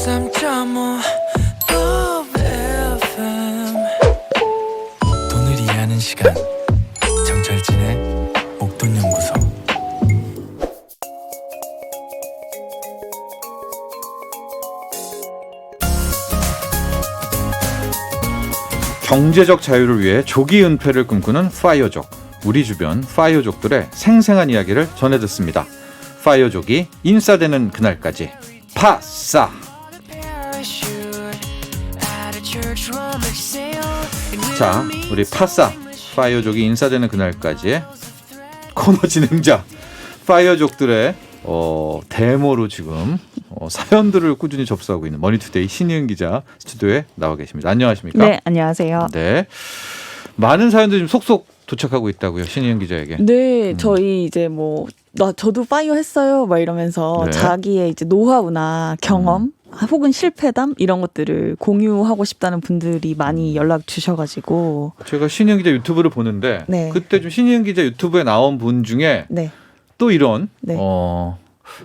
103.5 FM 돈을 이해하는 시간 정철진의 목돈연구소. 경제적 자유를 위해 조기 은폐를 꿈꾸는 파이어족. 우리 주변 파이어족들의 생생한 이야기를 전해 듣습니다. 파이어족이 인싸되는 그날까지 파싸. 자, 우리 파싸 파이어족이 인싸되는 그날까지의 코너 진행자 파이어족들의 데모로 지금 사연들을 꾸준히 접수하고 있는 머니투데이 신희은 기자 스튜디오에 나와 계십니다. 안녕하십니까? 네, 안녕하세요. 네, 많은 사연들이 좀 속속 도착하고 있다고요, 신희은 기자에게. 네, 저희 이제 저도 파이어 했어요, 막 이러면서 네. 자기의 이제 노하우나 경험 혹은 실패담 이런 것들을 공유하고 싶다는 분들이 많이 연락 주셔가지고. 제가 신희은 기자 유튜브를 보는데 네. 그때 좀 신희은 기자 유튜브에 나온 분 중에 네, 또 이런 네.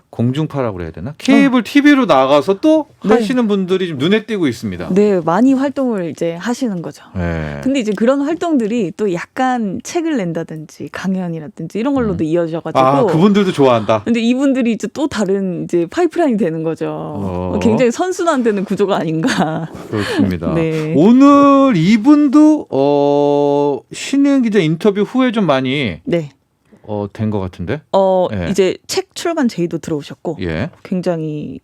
공중파라고 해야 되나? 케이블 TV로 나가서 또 네. 하시는 분들이 좀 눈에 띄고 있습니다. 네, 많이 활동을 이제 하시는 거죠. 네. 근데 이제 그런 활동들이 또 약간 책을 낸다든지 강연이라든지 이런 걸로도 이어져가지고. 아, 그분들도 좋아한다. 근데 이분들이 이제 또 다른 이제 파이프라인이 되는 거죠. 굉장히 선순환되는 구조가 아닌가. 그렇습니다. 네. 오늘 이분도 신희은 기자 인터뷰 후에 좀 많이 네. 된 것 같은데. 예. 이제 책 출간 제의도 들어오셨고 예. 굉장히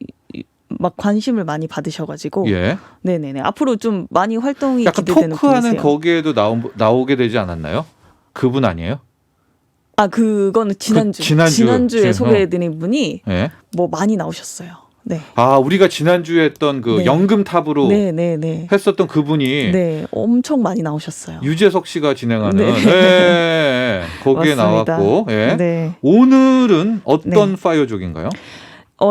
막 관심을 많이 받으셔가지고 예. 네네네 앞으로 좀 많이 활동이 약간 기대되는 토크하는 분이세요. 거기에도 나오게 되지 않았나요? 그분 아니에요? 아 그거는 지난주에 지금, 소개해드린 분이 예. 뭐 많이 나오셨어요. 네. 아, 우리가 지난주에 했던 그 네. 연금탑으로 네네네. 했었던 그분이 네, 엄청 많이 나오셨어요. 유재석 씨가 진행하는 네. 예, 거기에 맞습니다. 나왔고 예. 네. 오늘은 어떤 네. 파이어족인가요?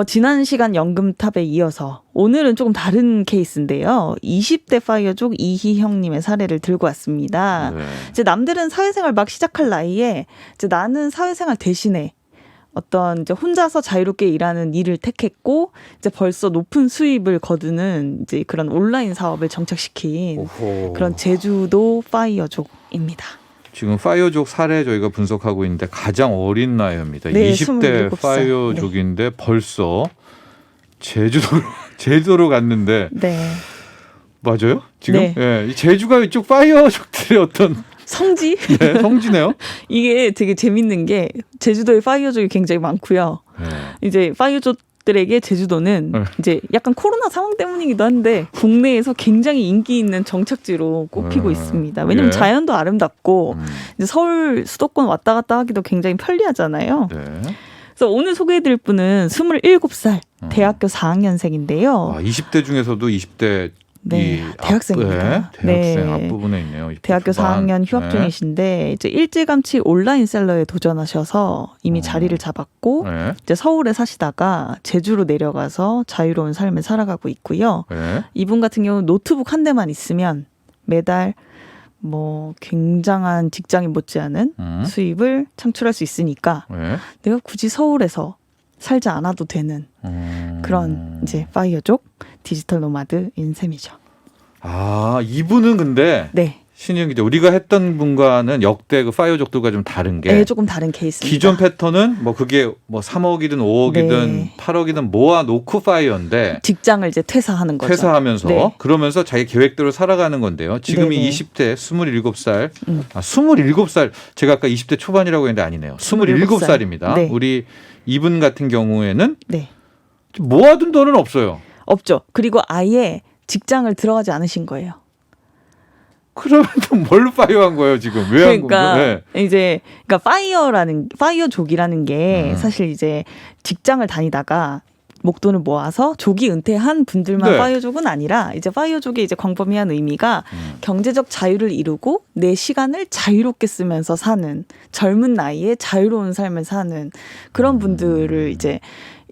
지난 시간 연금탑에 이어서 오늘은 조금 다른 케이스인데요. 20대 파이어족 이희형님의 사례를 들고 왔습니다. 네. 이제 남들은 사회생활 막 시작할 나이에 이제 나는 사회생활 대신에 어떤 이제 혼자서 자유롭게 일하는 일을 택했고 이제 벌써 높은 수입을 거두는 이제 그런 온라인 사업을 정착시킨 오호. 그런 제주도 파이어족입니다. 지금 파이어족 사례 저희가 분석하고 있는데 가장 어린 나이입니다. 네, 20대 27살. 파이어족인데 벌써 제주도로 갔는데 네. 맞아요? 지금 네. 예, 이 제주가 이쪽 파이어족들의 어떤 성지? 예, 성지네요. 이게 되게 재밌는 게 제주도에 파이어족이 굉장히 많고요. 예. 이제 파이어족들에게 제주도는 네. 이제 약간 코로나 상황 때문이기도 한데 국내에서 굉장히 인기 있는 정착지로 꼽히고 있습니다. 왜냐하면 예. 자연도 아름답고 이제 서울 수도권 왔다 갔다 하기도 굉장히 편리하잖아요. 네. 그래서 오늘 소개해드릴 분은 27살 대학교 4학년생인데요. 아, 20대 중에서도 20대 네, 대학생입니다. 대학생 네. 앞부분에 있네요. 대학교 4학년 휴학 중이신데 이제 일찌감치 온라인 셀러에 도전하셔서 이미 자리를 잡았고 네. 이제 서울에 사시다가 제주로 내려가서 자유로운 삶을 살아가고 있고요. 네. 이분 같은 경우는 노트북 한 대만 있으면 매달 뭐 굉장한 직장인 못지않은 수입을 창출할 수 있으니까 네. 내가 굳이 서울에서 살지 않아도 되는 그런 이제 파이어족 디지털 노마드인 셈이죠. 아, 이분은 근데 네. 신희영 기자, 우리가 했던 분과는 역대 그 파이어족들과 좀 다른 게 네, 조금 다른 케이스입니다. 기존 패턴은 뭐 그게 뭐 3억이든 5억이든 네. 8억이든 모아놓고 파이어인데 직장을 이제 퇴사하는 거죠. 퇴사하면서 네. 그러면서 자기 계획대로 살아가는 건데요. 지금이 네네. 20대 27살, 27살 제가 아까 20대 초반이라고 했는데 아니네요. 27살입니다. 네. 우리 이분 같은 경우에는 네. 모아둔 돈은 없어요. 없죠. 그리고 아예 직장을 들어가지 않으신 거예요. 그러면 또 뭘로 파이어한 거예요 지금? 왜 한 그러니까 거예요? 네. 이제 그러니까 파이어족이라는 게 사실 이제 직장을 다니다가 목돈을 모아서 조기 은퇴한 분들만 네. 파이어족은 아니라 이제 파이어족의 이제 광범위한 의미가 경제적 자유를 이루고 내 시간을 자유롭게 쓰면서 사는 젊은 나이에 자유로운 삶을 사는 그런 분들을 이제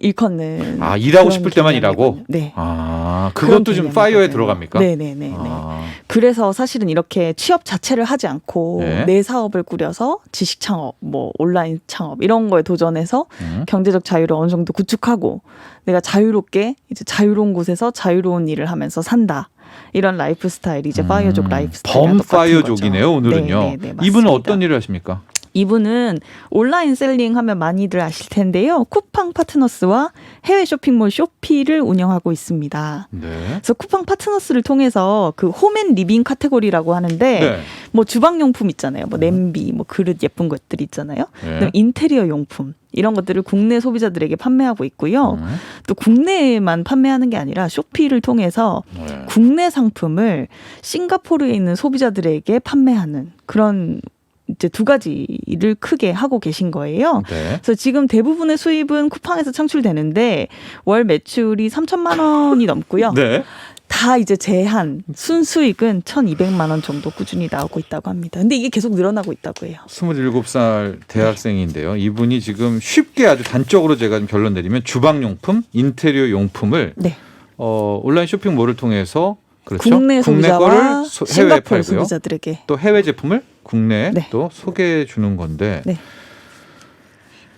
일컫는. 아, 일하고 그런 싶을 때만 개념이거든요. 일하고? 네. 아, 그런 그것도 지금 개념이거든요. 파이어에 들어갑니까? 네네네. 아, 그래서 사실은 이렇게 취업 자체를 하지 않고 네. 내 사업을 꾸려서 지식 창업, 뭐 온라인 창업 이런 거에 도전해서 경제적 자유를 어느 정도 구축하고 내가 자유롭게 이제 자유로운 곳에서 자유로운 일을 하면서 산다. 이런 라이프 스타일이 이제 파이어족 라이프 스타일이랑 범 파이어족이네요, 오늘은요. 네, 맞습니다. 이분은 어떤 일을 하십니까? 이분은 온라인 셀링 하면 많이들 아실 텐데요. 쿠팡 파트너스와 해외 쇼핑몰 쇼피를 운영하고 있습니다. 네. 그래서 쿠팡 파트너스를 통해서 그 홈앤 리빙 카테고리라고 하는데 네. 뭐 주방용품 있잖아요. 뭐 냄비, 뭐 그릇 예쁜 것들 있잖아요. 네. 그다음에 인테리어 용품 이런 것들을 국내 소비자들에게 판매하고 있고요. 또 국내에만 판매하는 게 아니라 쇼피를 통해서 네. 국내 상품을 싱가포르에 있는 소비자들에게 판매하는 그런 이제 두 가지를 크게 하고 계신 거예요. 네. 그래서 지금 대부분의 수입은 쿠팡에서 창출되는데 월 매출이 3천만 원이 넘고요. 네. 다 이제 제한 순수익은 1,200만 원 정도 꾸준히 나오고 있다고 합니다. 근데 이게 계속 늘어나고 있다고 해요. 27살 대학생인데요. 이분이 지금 쉽게 아주 단적으로 제가 좀 결론 내리면 주방용품, 인테리어 용품을 네. 온라인 쇼핑몰을 통해서 그렇죠. 국내 소비자와 거를 해외에 싱가포르 팔고요. 소비자들에게 또 해외 제품을 국내에 네. 또 소개해 주는 건데 네.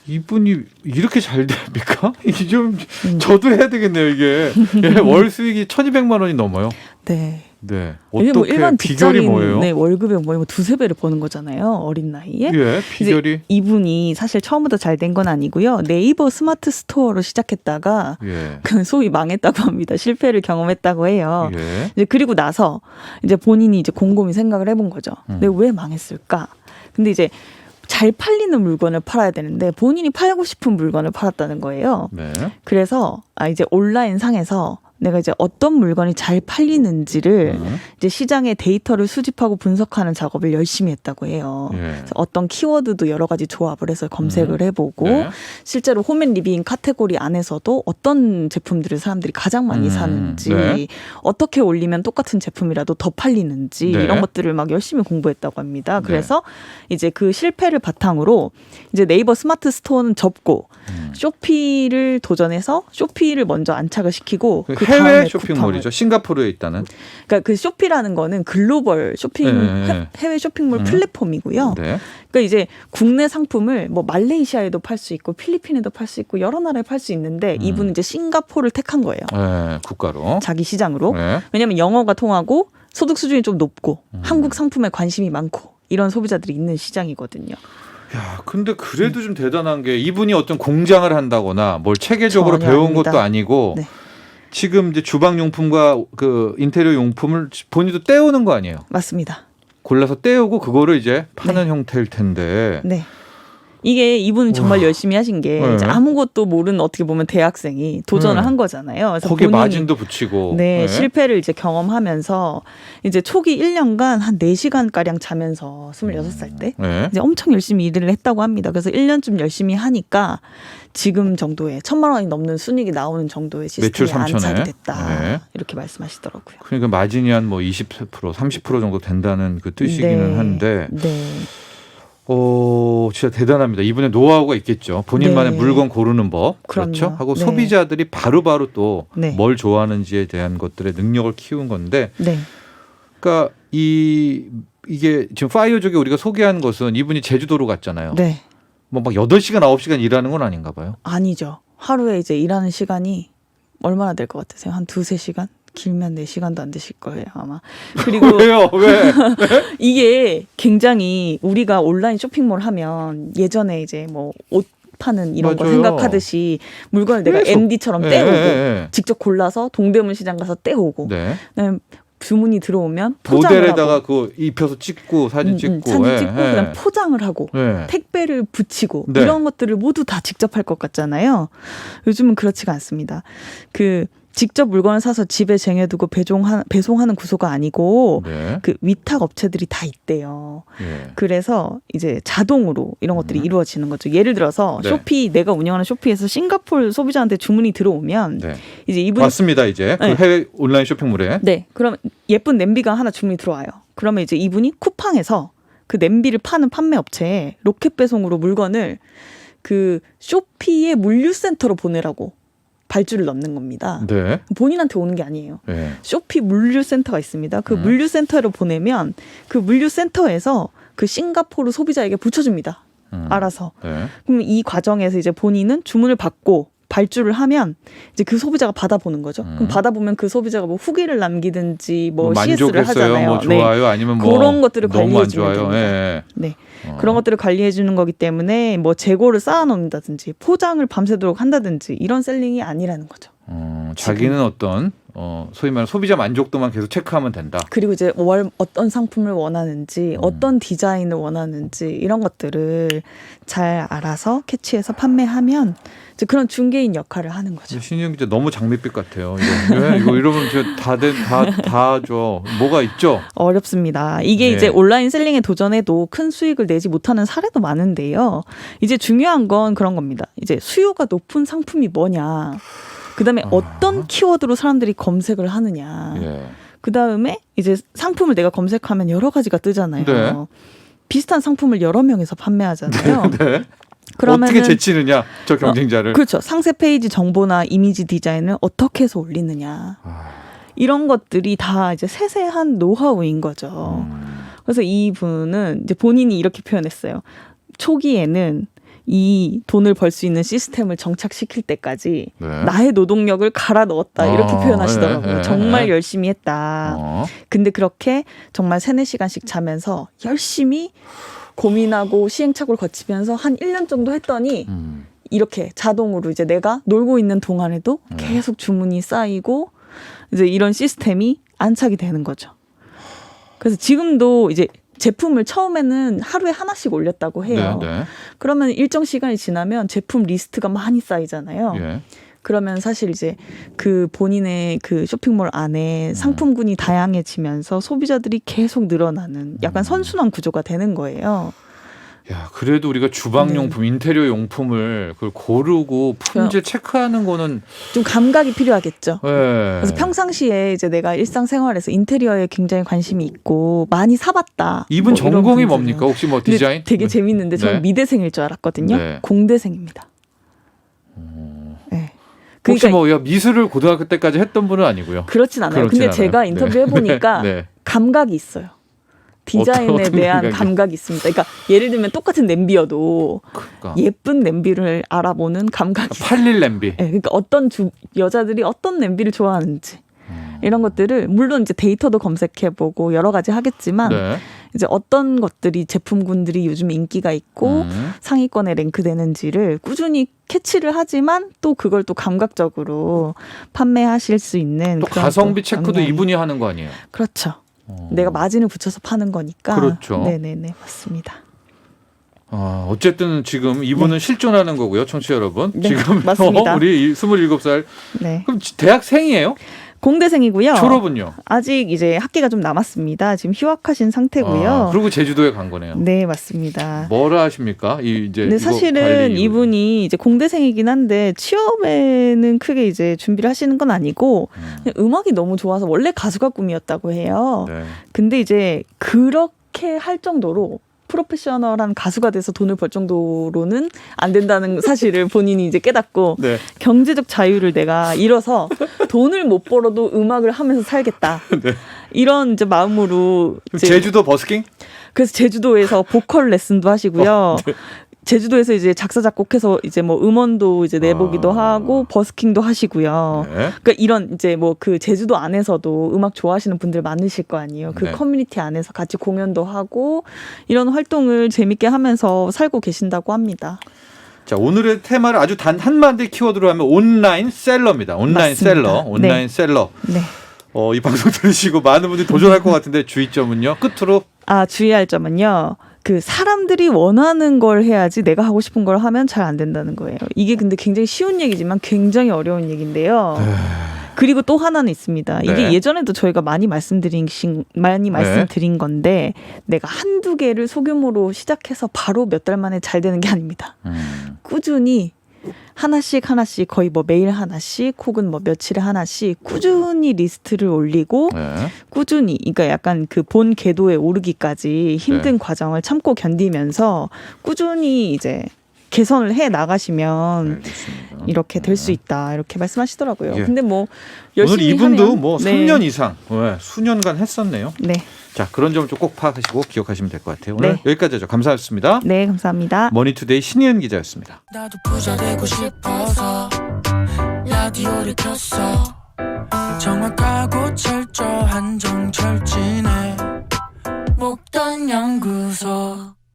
이분이 이렇게 잘 됩니까? 이게 좀 저도 해야 되겠네요. 이게 예, 월 수익이 1,200만 원이 넘어요. 네. 네. 이게 어떻게 뭐 일반 비결이 직장인 뭐예요? 네, 월급의 뭐 두세 배를 버는 거잖아요. 어린 나이에. 예, 비결이 이제 이분이 사실 처음부터 잘 된 건 아니고요. 네이버 스마트 스토어로 시작했다가 예. 그 소위 망했다고 합니다. 실패를 경험했다고 해요. 예. 이제 그리고 나서 이제 본인이 이제 곰곰이 생각을 해본 거죠. 내가 왜 망했을까? 근데 이제 잘 팔리는 물건을 팔아야 되는데 본인이 팔고 싶은 물건을 팔았다는 거예요. 네. 그래서 이제 온라인 상에서 내가 이제 어떤 물건이 잘 팔리는지를 이제 시장의 데이터를 수집하고 분석하는 작업을 열심히 했다고 해요. 예. 그래서 어떤 키워드도 여러 가지 조합을 해서 검색을 해보고 네. 실제로 홈앤 리빙 카테고리 안에서도 어떤 제품들을 사람들이 가장 많이 사는지 네. 어떻게 올리면 똑같은 제품이라도 더 팔리는지 네. 이런 것들을 막 열심히 공부했다고 합니다. 네. 그래서 이제 그 실패를 바탕으로 이제 네이버 스마트 스토어는 접고 쇼피를 도전해서 쇼피를 먼저 안착을 시키고 그 해외 다음에 쇼핑몰이죠. 쿠팡을. 싱가포르에 있다는. 그러니까 그 쇼피라는 거는 글로벌 쇼핑 네. 해외 쇼핑몰 플랫폼이고요. 네. 그러니까 이제 국내 상품을 뭐 말레이시아에도 팔 수 있고 필리핀에도 팔 수 있고 여러 나라에 팔 수 있는데 이분은 이제 싱가포르를 택한 거예요. 네, 국가로. 자기 시장으로. 네. 왜냐하면 영어가 통하고 소득 수준이 좀 높고 한국 상품에 관심이 많고 이런 소비자들이 있는 시장이거든요. 야, 근데 그래도 좀 대단한 게 이분이 어떤 공장을 한다거나 뭘 체계적으로 전혀 배운 아닙니다. 것도 아니고 네. 지금 이제 주방 용품과 그 인테리어 용품을 본인도 떼오는 거 아니에요? 맞습니다. 골라서 떼오고 그거를 이제 파는 형태일 텐데. 네. 이게 이분은 정말 열심히 하신 게 네. 이제 아무것도 모르는 어떻게 보면 대학생이 도전을 네. 한 거잖아요. 그래서 거기에 본인이 마진도 붙이고. 네, 실패를 이제 경험하면서 이제 초기 1년간 한 4시간가량 자면서 26살 때 네. 이제 엄청 열심히 일을 했다고 합니다. 그래서 1년쯤 열심히 하니까 지금 정도의 1,000만 원이 넘는 순이익이 나오는 정도의 매출 시스템이 3,000에. 안착이 됐다. 네. 이렇게 말씀하시더라고요. 그러니까 마진이 한 뭐 20%, 30% 정도 된다는 그 뜻이기는 네. 한데. 네. 진짜 대단합니다. 이분의 노하우가 있겠죠. 본인만의 네. 물건 고르는 법. 그럼요. 그렇죠. 하고 네. 소비자들이 바로바로 또 뭘 네. 좋아하는지에 대한 것들의 능력을 키운 건데. 네. 그러니까 이게 지금 파이어족에 우리가 소개한 것은 이분이 제주도로 갔잖아요. 네. 뭐 막 8시간, 9시간 일하는 건 아닌가 봐요. 아니죠. 하루에 이제 일하는 시간이 얼마나 될 것 같으세요? 한 2-3시간? 길면 4시간도 안 되실 거예요, 아마. 그리고 왜요? 왜? 이게 굉장히 우리가 온라인 쇼핑몰 하면 예전에 이제 뭐 옷 파는 이런 거 맞아요. 생각하듯이 물건을 내가 계속. MD처럼 예, 떼오고 예, 예. 직접 골라서 동대문 시장 가서 떼오고 네. 그다음에 주문이 들어오면 포장을 모델에다가 하고 그 입혀서 찍고 사진 찍고. 사진 예, 찍고 예. 그다음 포장을 하고 예. 택배를 붙이고 네. 이런 것들을 모두 다 직접 할 것 같잖아요. 요즘은 그렇지가 않습니다. 그 직접 물건을 사서 집에 쟁여두고 배송하는 구조가 아니고 네. 그 위탁 업체들이 다 있대요. 예. 그래서 이제 자동으로 이런 것들이 이루어지는 거죠. 예를 들어서 네. 쇼피 내가 운영하는 쇼피에서 싱가포르 소비자한테 주문이 들어오면 네. 이제 이분 맞습니다. 이제 네. 그 해외 온라인 쇼핑몰에. 네, 그럼 예쁜 냄비가 하나 주문이 들어와요. 그러면 이제 이분이 쿠팡에서 그 냄비를 파는 판매 업체에 로켓 배송으로 물건을 그 쇼피의 물류센터로 보내라고 발주를 넣는 겁니다. 네. 본인한테 오는 게 아니에요. 네. 쇼피 물류센터가 있습니다. 그 물류센터로 보내면 그 물류센터에서 그 싱가포르 소비자에게 붙여줍니다. 알아서. 네. 그럼 이 과정에서 이제 본인은 주문을 받고 발주를 하면 이제 그 소비자가 받아보는 거죠. 그럼 받아보면 그 소비자가 뭐 후기를 남기든지 뭐 CS를 만족했어요, 하잖아요. 뭐 좋아요, 아니면 뭐 그런 것들을 너무 안 관리해 좋아요. 주면 됩니다. 예. 네. 그런 것들을 관리해 주는 거기 때문에 뭐 재고를 쌓아놓는다든지 포장을 밤새도록 한다든지 이런 셀링이 아니라는 거죠. 자기는 어떤 소위 말하는 소비자 만족도만 계속 체크하면 된다. 그리고 이제 어떤 상품을 원하는지 어떤 디자인을 원하는지 이런 것들을 잘 알아서 캐치해서 판매하면 이제 그런 중개인 역할을 하는 거죠. 신영 기자 너무 장밋빛 같아요. 이거 이러면 다줘 뭐가 있죠? 어렵습니다. 이게 네. 이제 온라인 셀링에 도전해도 큰 수익을 내지 못하는 사례도 많은데요. 이제 중요한 건 그런 겁니다. 이제 수요가 높은 상품이 뭐냐. 그다음에 어떤 키워드로 사람들이 검색을 하느냐. 예. 그다음에 이제 상품을 내가 검색하면 여러 가지가 뜨잖아요. 네. 비슷한 상품을 여러 명에서 판매하잖아요. 네. 그러면은 어떻게 제치느냐 저 경쟁자를. 그렇죠. 상세 페이지 정보나 이미지 디자인을 어떻게 해서 올리느냐. 이런 것들이 다 이제 세세한 노하우인 거죠. 그래서 이분은 이제 본인이 이렇게 표현했어요. 초기에는 이 돈을 벌 수 있는 시스템을 정착시킬 때까지 네. 나의 노동력을 갈아 넣었다 이렇게 표현하시더라고요. 네. 정말 열심히 했다. 근데 그렇게 정말 3-4시간씩 자면서 열심히 고민하고 시행착오를 거치면서 한 1년 정도 했더니 이렇게 자동으로 이제 내가 놀고 있는 동안에도 계속 주문이 쌓이고 이제 이런 시스템이 안착이 되는 거죠. 그래서 지금도 이제 제품을 처음에는 하루에 하나씩 올렸다고 해요. 네, 네. 그러면 일정 시간이 지나면 제품 리스트가 많이 쌓이잖아요. 예. 그러면 사실 이제 그 본인의 그 쇼핑몰 안에 상품군이 다양해지면서 소비자들이 계속 늘어나는 약간 선순환 구조가 되는 거예요. 야, 그래도 우리가 주방용품, 인테리어 용품을 그걸 고르고 품질 체크하는 거는 좀 감각이 필요하겠죠. 네. 그래서 평상시에 이제 내가 일상생활에서 인테리어에 굉장히 관심이 있고 많이 사봤다. 이분 뭐 이런 전공이 분들은. 뭡니까? 혹시 뭐 근데 디자인? 되게 재밌는데 저는 네. 미대생일 줄 알았거든요. 네. 공대생입니다. 네. 혹시 그러니까 뭐 야, 미술을 고등학교 때까지 했던 분은 아니고요. 그렇진 않아요. 그렇진 근데 않아요. 제가 인터뷰해 보니까 네. 감각이 있어요. 디자인에 어떤 대한 감각이? 감각이 있습니다. 그러니까 예를 들면 똑같은 냄비여도 그러니까. 예쁜 냄비를 알아보는 감각이 있어요. 팔릴 냄비. 네, 그러니까 어떤 여자들이 어떤 냄비를 좋아하는지 이런 것들을 물론 이제 데이터도 검색해보고 여러 가지 하겠지만 네. 이제 어떤 것들이 제품군들이 요즘 인기가 있고 상위권에 랭크되는지를 꾸준히 캐치를 하지만 또 그걸 또 감각적으로 판매하실 수 있는 또 그런 가성비 또 체크도 역량이. 이분이 하는 거 아니에요? 그렇죠. 내가 마진을 붙여서 파는 거니까. 그렇죠. 네네네 맞습니다. 어쨌든 지금 이분은 실존하는 거고요, 청취자 여러분. 네, 지금 맞습니다. 우리 27살. 네. 그럼 대학생이에요? 공대생이고요. 졸업은요? 아직 이제 학기가 좀 남았습니다. 지금 휴학하신 상태고요. 그리고 제주도에 간 거네요. 네 맞습니다. 뭐라 하십니까? 이제 근데 이거 사실은 관리 이분이 이제 공대생이긴 한데 취업에는 크게 이제 준비를 하시는 건 아니고 그냥 음악이 너무 좋아서 원래 가수가 꿈이었다고 해요. 네. 근데 이제 그렇게 할 정도로 프로페셔널한 가수가 돼서 돈을 벌 정도로는 안 된다는 사실을 본인이 이제 깨닫고 네. 경제적 자유를 내가 잃어서 돈을 못 벌어도 음악을 하면서 살겠다. 네. 이런 이제 마음으로 이제 제주도 버스킹? 그래서 제주도에서 보컬 레슨도 하시고요. 네. 제주도에서 이제 작사 작곡해서 이제 뭐 음원도 이제 내보기도 하고 버스킹도 하시고요. 네. 그러니까 이런 이제 뭐 그 제주도 안에서도 음악 좋아하시는 분들 많으실 거 아니에요. 그 네. 커뮤니티 안에서 같이 공연도 하고 이런 활동을 재밌게 하면서 살고 계신다고 합니다. 자, 오늘의 테마를 아주 단 한마디 키워드로 하면 온라인 셀러입니다. 온라인 맞습니다. 셀러. 온라인 셀러. 네. 이 방송 들으시고 많은 분들이 도전할 것 같은데 주의점은요. 끝으로 주의할 점은요. 그 사람들이 원하는 걸 해야지 내가 하고 싶은 걸 하면 잘 안 된다는 거예요. 이게 근데 굉장히 쉬운 얘기지만 굉장히 어려운 얘기인데요. 그리고 또 하나는 있습니다. 이게 네. 예전에도 저희가 많이 말씀드린 건데 내가 한두 개를 소규모로 시작해서 바로 몇 달 만에 잘 되는 게 아닙니다. 꾸준히 하나씩 거의 뭐 매일 하나씩 혹은 뭐 며칠에 하나씩 꾸준히 리스트를 올리고 꾸준히 그러니까 약간 그 본 궤도에 오르기까지 힘든 과정을 참고 견디면서 꾸준히 이제 개선을 해 나가시면 알겠습니다. 이렇게 될 수 있다 이렇게 말씀하시더라고요. 예. 근데 뭐 오늘 열심히 이분도 하면, 뭐 네. 3년 이상, 수년간 했었네요. 네, 자, 그런 점을 좀 꼭 파악하시고 기억하시면 될 것 같아요. 오늘 네. 여기까지 하죠. 감사합니다. 네 감사합니다. 머니투데이 신희은 기자였습니다. 나도 부자 되고 싶어서 라디오를 켰어. 정확하고 철저한 정철진의 목돈 연구소.